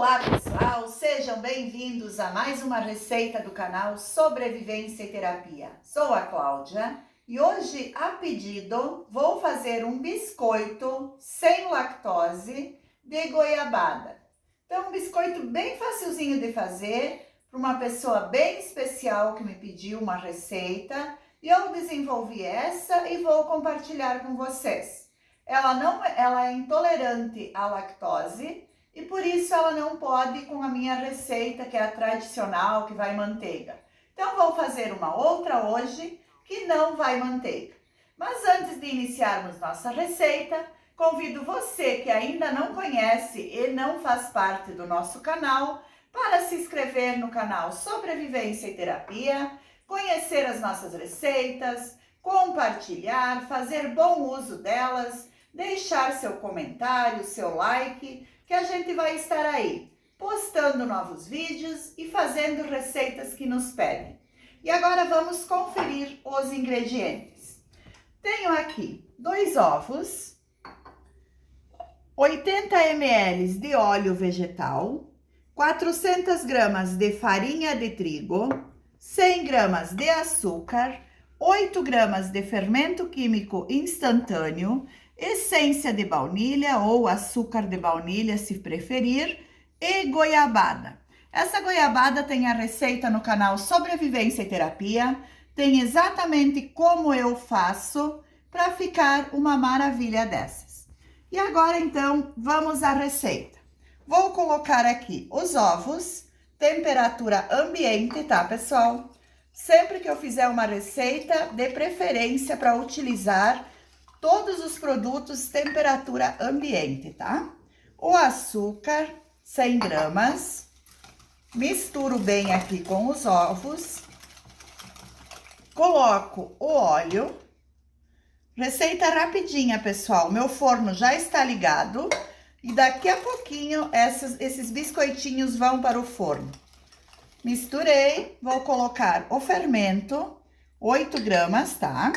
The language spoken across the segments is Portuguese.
Olá pessoal, sejam bem-vindos a mais uma receita do canal Sobrevivência e Terapia. Sou a Cláudia e hoje, a pedido, vou fazer um biscoito sem lactose de goiabada. Então, um biscoito bem facilzinho de fazer para uma pessoa bem especial que me pediu uma receita e eu desenvolvi essa e vou compartilhar com vocês. Ela é intolerante à lactose e por isso ela não pode com a minha receita, que é a tradicional, que vai manteiga. Então vou fazer uma outra hoje que não vai manteiga. Mas antes de iniciarmos nossa receita, convido você que ainda não conhece e não faz parte do nosso canal para se inscrever no canal Sobrevivência e Terapia, conhecer as nossas receitas, compartilhar, fazer bom uso delas, deixar seu comentário, seu like, que a gente vai estar aí postando novos vídeos e fazendo receitas que nos pedem. E agora vamos conferir os ingredientes. Tenho aqui 2 ovos, 80 ml de óleo vegetal, 400 gramas de farinha de trigo, 100 gramas de açúcar, 8 gramas de fermento químico instantâneo, essência de baunilha ou açúcar de baunilha, se preferir, e goiabada. Essa goiabada tem a receita no canal Sobrevivência e Terapia, tem exatamente como eu faço para ficar uma maravilha dessas. E agora, então, vamos à receita. Vou colocar aqui os ovos, temperatura ambiente, tá, pessoal? Sempre que eu fizer uma receita, dê preferência para utilizar todos os produtos temperatura ambiente, tá? O açúcar, 100 gramas. Misturo bem aqui com os ovos. Coloco o óleo. Receita rapidinha, pessoal. Meu forno já está ligado. E daqui a pouquinho, esses biscoitinhos vão para o forno. Misturei. Vou colocar o fermento, 8 gramas, tá?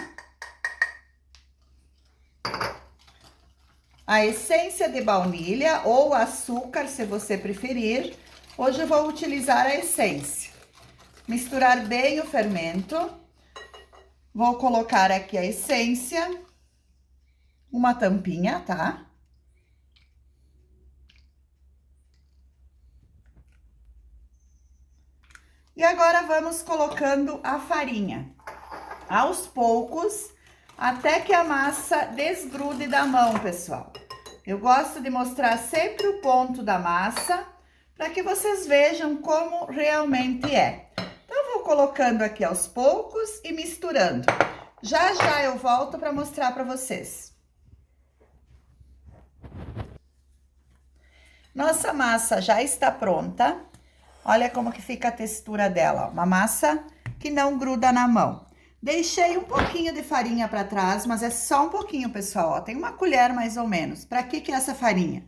A essência de baunilha ou açúcar, se você preferir. Hoje eu vou utilizar a essência. Misturar bem o fermento. Vou colocar aqui a essência. Uma tampinha, tá? E agora vamos colocando a farinha. Aos poucos, até que a massa desgrude da mão, pessoal. Eu gosto de mostrar sempre o ponto da massa, para que vocês vejam como realmente é. Então, vou colocando aqui aos poucos e misturando. Já já eu volto para mostrar para vocês. Nossa massa já está pronta. Olha como que fica a textura dela, ó. Uma massa que não gruda na mão. Deixei um pouquinho de farinha para trás, mas é só um pouquinho, pessoal, ó. Tem uma colher mais ou menos. Para que é essa farinha?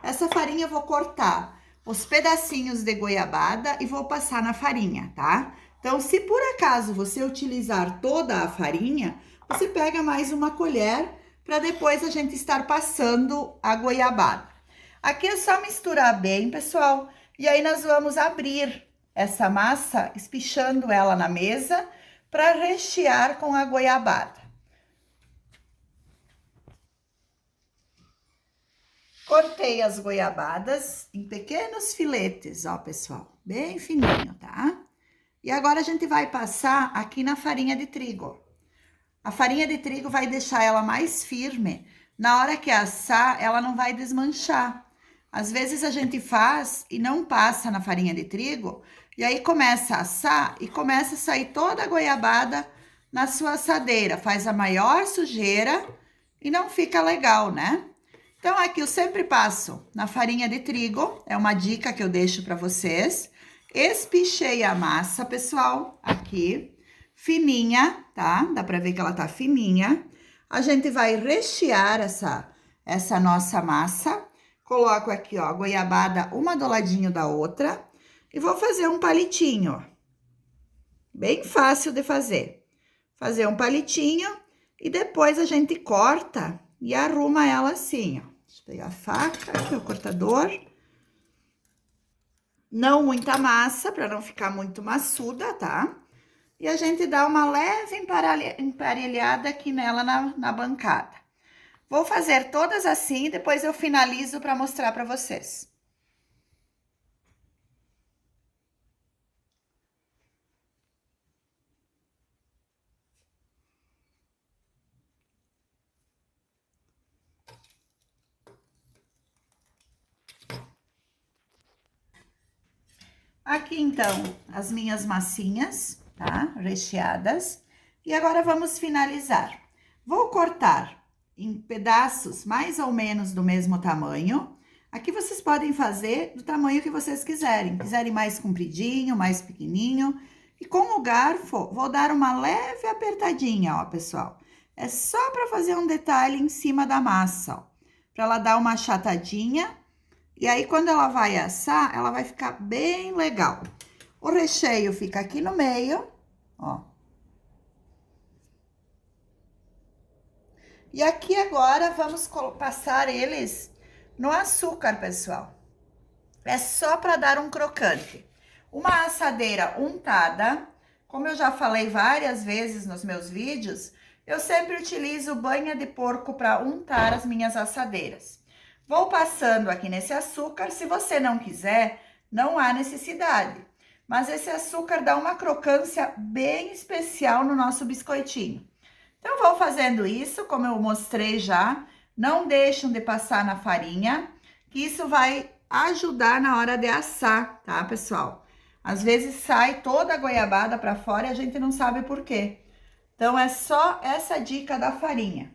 Essa farinha eu vou cortar os pedacinhos de goiabada e vou passar na farinha, tá? Então, se por acaso você utilizar toda a farinha, você pega mais uma colher para depois a gente estar passando a goiabada. Aqui é só misturar bem, pessoal, e aí nós vamos abrir essa massa, espichando ela na mesa, para rechear com a goiabada. Cortei as goiabadas em pequenos filetes, ó, pessoal, bem fininho, tá? E agora a gente vai passar aqui na farinha de trigo. A farinha de trigo vai deixar ela mais firme. Na hora que assar, ela não vai desmanchar. Às vezes a gente faz e não passa na farinha de trigo, e aí começa a assar e começa a sair toda a goiabada na sua assadeira. Faz a maior sujeira e não fica legal, né? Então, aqui eu sempre passo na farinha de trigo, é uma dica que eu deixo para vocês. Espichei a massa, pessoal, aqui, fininha, tá? Dá para ver que ela tá fininha. A gente vai rechear essa nossa massa. Coloco aqui, ó, a goiabada uma do ladinho da outra e vou fazer um palitinho, ó. Bem fácil de fazer. Fazer um palitinho e depois a gente corta e arruma ela assim, ó. Deixa eu pegar a faca, aqui o cortador. Não muita massa, para não ficar muito maçuda, tá? E a gente dá uma leve emparelhada aqui nela na bancada. Vou fazer todas assim, depois eu finalizo para mostrar para vocês. Aqui, então, as minhas massinhas, tá? Recheadas. E agora vamos finalizar. Vou cortar em pedaços mais ou menos do mesmo tamanho. Aqui vocês podem fazer do tamanho que vocês quiserem. Quiserem mais compridinho, mais pequenininho. E com o garfo, vou dar uma leve apertadinha, ó, pessoal. É só para fazer um detalhe em cima da massa, ó. Para ela dar uma achatadinha. E aí, quando ela vai assar, ela vai ficar bem legal. O recheio fica aqui no meio, ó. E aqui agora, vamos passar eles no açúcar, pessoal. É só para dar um crocante. Uma assadeira untada, como eu já falei várias vezes nos meus vídeos, eu sempre utilizo banha de porco para untar as minhas assadeiras. Vou passando aqui nesse açúcar, se você não quiser, não há necessidade. Mas esse açúcar dá uma crocância bem especial no nosso biscoitinho. Então, vou fazendo isso, como eu mostrei já. Não deixem de passar na farinha, que isso vai ajudar na hora de assar, tá, pessoal? Às vezes sai toda a goiabada para fora e a gente não sabe por quê. Então, é só essa dica da farinha.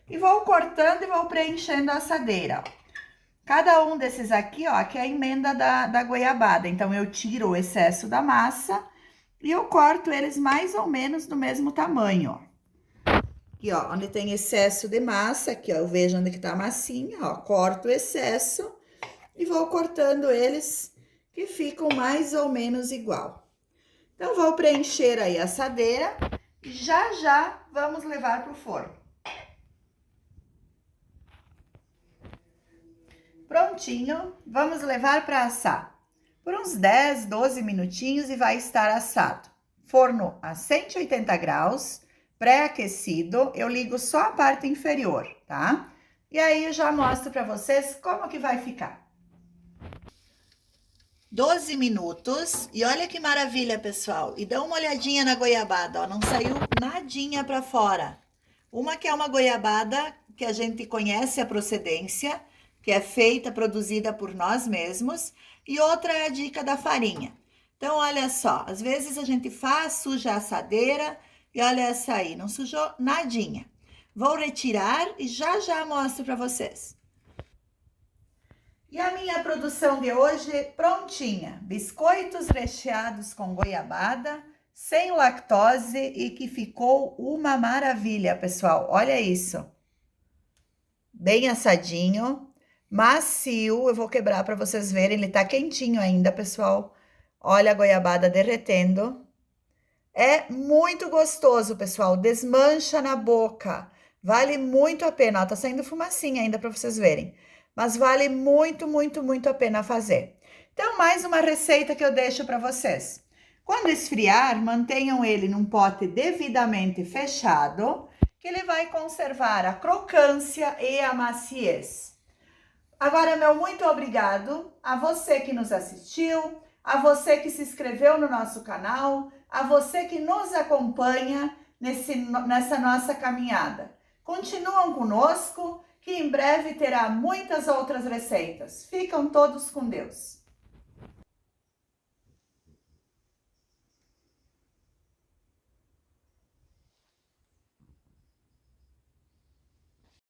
E vou cortando e vou preenchendo a assadeira, ó. Cada um desses aqui, ó, aqui é a emenda da goiabada. Então, eu tiro o excesso da massa e eu corto eles mais ou menos do mesmo tamanho, ó. Aqui, ó, onde tem excesso de massa, aqui, ó, eu vejo onde que tá a massinha, ó, corto o excesso e vou cortando eles que ficam mais ou menos igual. Então, vou preencher aí a assadeira e já vamos levar pro forno. Prontinho, vamos levar para assar por uns 10, 12 minutinhos e vai estar assado. Forno a 180 graus, pré-aquecido, eu ligo só a parte inferior, tá? E aí eu já mostro para vocês como que vai ficar. 12 minutos, e olha que maravilha, pessoal. E dá uma olhadinha na goiabada, ó, não saiu nadinha para fora. Uma que é uma goiabada que a gente conhece a procedência, que é feita, produzida por nós mesmos, e outra é a dica da farinha. Então, olha só, às vezes a gente faz, suja a assadeira, e olha essa aí, não sujou nadinha. Vou retirar e já mostro para vocês. E a minha produção de hoje prontinha, biscoitos recheados com goiabada, sem lactose e que ficou uma maravilha, pessoal, olha isso. Bem assadinho. Macio, eu vou quebrar para vocês verem, ele tá quentinho ainda, pessoal. Olha a goiabada derretendo. É muito gostoso, pessoal, desmancha na boca. Vale muito a pena, ó, tá saindo fumacinha ainda para vocês verem. Mas vale muito a pena fazer. Então, mais uma receita que eu deixo para vocês. Quando esfriar, mantenham ele num pote devidamente fechado, que ele vai conservar a crocância e a maciez. Agora, meu muito obrigado a você que nos assistiu, a você que se inscreveu no nosso canal, a você que nos acompanha nessa nossa caminhada. Continuam conosco, que em breve terá muitas outras receitas. Ficam todos com Deus.